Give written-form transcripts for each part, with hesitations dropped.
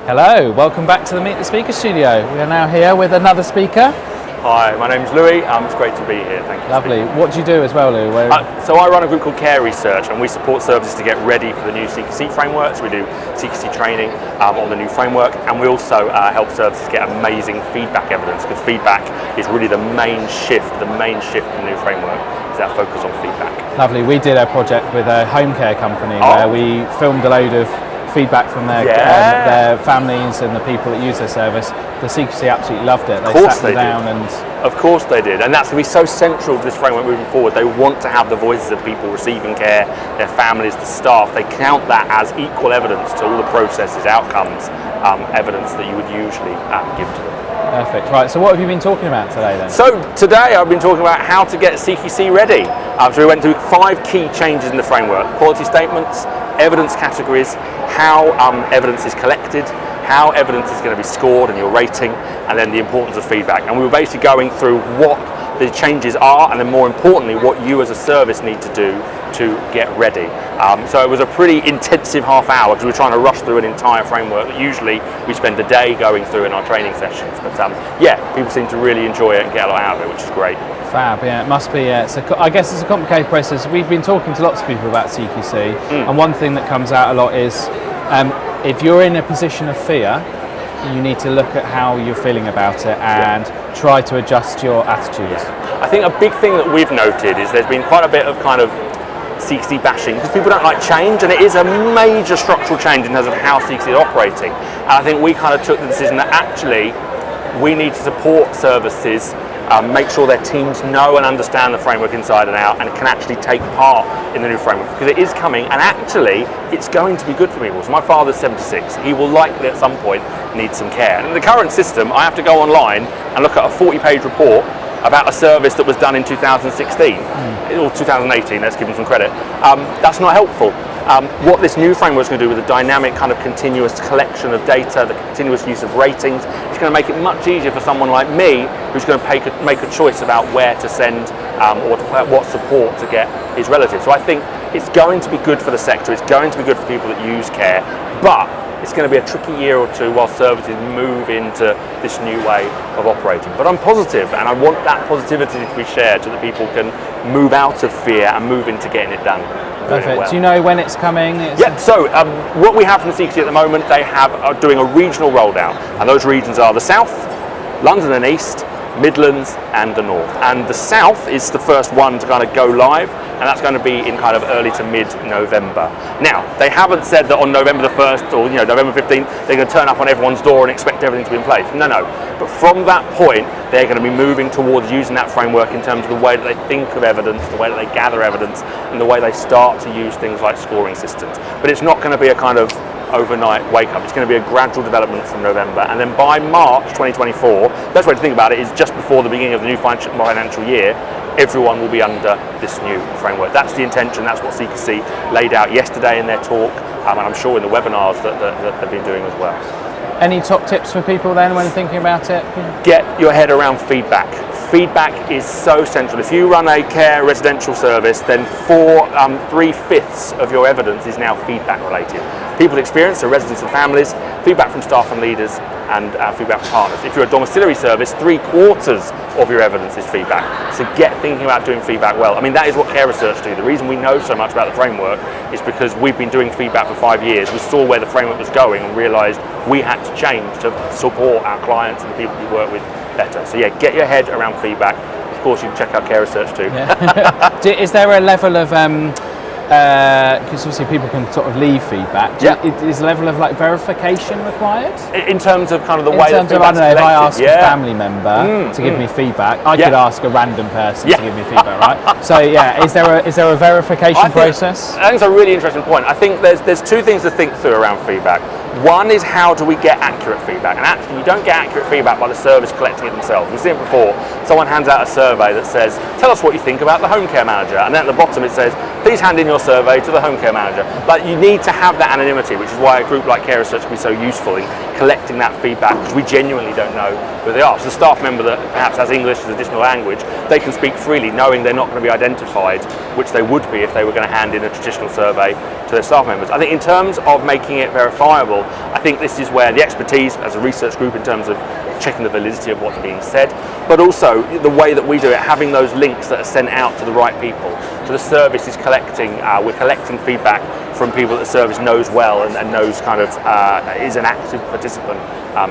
Hello, welcome back to the Meet the Speaker studio. We are now here with another speaker. Hi, my name's Louie. It's great to be here. Thank you. Lovely. What do you do as well, Lou? So I run a group called Care Research, and we support services to get ready for the new CQC framework. So we do CQC training on the new framework, and we also help services get amazing feedback evidence, because feedback is really the main shift in the new framework, is that focus on feedback. Lovely. We did a project with a home care company where we filmed a load of feedback from their families and the people that use their service. The CQC absolutely loved it. They sat them down and... Of course they did, and that's going to be so central to this framework moving forward. They want to have the voices of people receiving care, their families, the staff. They count that as equal evidence to all the processes, outcomes, evidence that you would usually give to them. Perfect. Right, so what have you been talking about today then? So today I've been talking about how to get CQC ready. So we went through 5 key changes in the framework: quality statements, evidence categories, how evidence is collected, how evidence is going to be scored and your rating, and then the importance of feedback. And we were basically going through what the changes are, and then more importantly what you as a service need to do to get ready. So it was a pretty intensive half hour, because we were trying to rush through an entire framework that usually we spend a day going through in our training sessions. But yeah, people seem to really enjoy it and get a lot out of it, which is great. Fab, yeah, it must be. I guess it's a complicated process. We've been talking to lots of people about CQC, and one thing that comes out a lot is if you're in a position of fear, you need to look at how you're feeling about it and try to adjust your attitudes. I think a big thing that we've noted is there's been quite a bit of kind of CQC bashing, because people don't like change, and it is a major structural change in terms of how CQC is operating. And I think we kind of took the decision that actually we need to support services, make sure their teams know and understand the framework inside and out, and can actually take part in the new framework, because it is coming, and actually it's going to be good for people. So my father's 76, he will likely at some point need some care. And in the current system, I have to go online and look at a 40-page report about a service that was done in 2016 or 2018, let's give them some credit. That's not helpful. What this new framework is going to do with the dynamic kind of continuous collection of data, the continuous use of ratings, it's going to make it much easier for someone like me, who's going to make a choice about where to send or what support to get his relatives. So I think it's going to be good for the sector, it's going to be good for people that use care, but it's going to be a tricky year or two while services move into this new way of operating. But I'm positive, and I want that positivity to be shared so that people can move out of fear and move into getting it done. Perfect. Well. Do you know when it's coming? Yeah, so what we have from the CQC at the moment, they are doing a regional rollout, and those regions are the South, London and East, Midlands and the North. And the South is the first one to kind of go live, and that's going to be in kind of early to mid-November. Now, they haven't said that on November the 1st or November 15th, they're going to turn up on everyone's door and expect everything to be in place. No. But from that point, they're going to be moving towards using that framework in terms of the way that they think of evidence, the way that they gather evidence, and the way they start to use things like scoring systems. But it's not going to be a kind of overnight wake up. It's going to be a gradual development from November, and then by March 2024, the best way to think about it is just before the beginning of the new financial year, everyone will be under this new framework. That's the intention. That's what CQC laid out yesterday in their talk, and I'm sure in the webinars that they've been doing as well. Any top tips for people then when thinking about it? Get your head around feedback. Feedback is so central. If you run a care residential service, then 3/5 of your evidence is now feedback related. People's experience, so residents and families, feedback from staff and leaders, and feedback from partners. If you're a domiciliary service, 3/4 of your evidence is feedback. So get thinking about doing feedback well. I mean, that is what Care Research do. The reason we know so much about the framework is because we've been doing feedback for 5 years. We saw where the framework was going and realised we had to change to support our clients and the people we work with better. So yeah, get your head around feedback. Of course, you can check out Care Research too. Yeah. Is there a level of because obviously people can sort of leave feedback. Is a level of like verification required? In terms of kind of the way that feedback's I don't know, if I ask collected, a family member to give me feedback, I could ask a random person to give me feedback, right? So yeah, is there a verification process? I think it's a really interesting point. I think there's 2 things to think through around feedback. One is, how do we get accurate feedback? And actually, you don't get accurate feedback by the service collecting it themselves. We've seen it before. Someone hands out a survey that says, tell us what you think about the home care manager. And then at the bottom it says, please hand in your survey to the home care manager. Like, you need to have that anonymity, which is why a group like Care Research can be so useful in collecting that feedback, because we genuinely don't know who they are. So the staff member that perhaps has English as additional language, they can speak freely, knowing they're not going to be identified, which they would be if they were going to hand in a traditional survey to their staff members. I think in terms of making it verifiable, I think this is where the expertise as a research group in terms of checking the validity of what's being said, but also the way that we do it, having those links that are sent out to the right people. So the service is collecting, we're collecting feedback from people that the service knows well and knows kind of is an active participant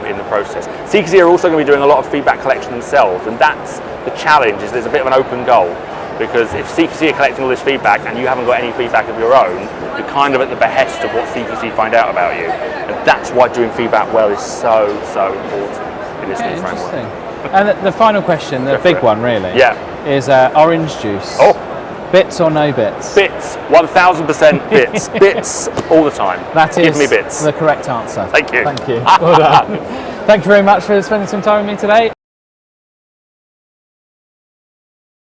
in the process. CQC are also going to be doing a lot of feedback collection themselves, and that's the challenge, is there's a bit of an open goal. Because if CQC are collecting all this feedback and you haven't got any feedback of your own, you're kind of at the behest of what CQC find out about you. And that's why doing feedback well is so important in this new framework. Interesting. And the final question, the big one really, is orange juice. Oh. Bits or no bits? Bits, 1000% bits. Bits all the time. That is Give me bits. the correct answer. Thank you. Thank you. Well done. Thank you very much for spending some time with me today.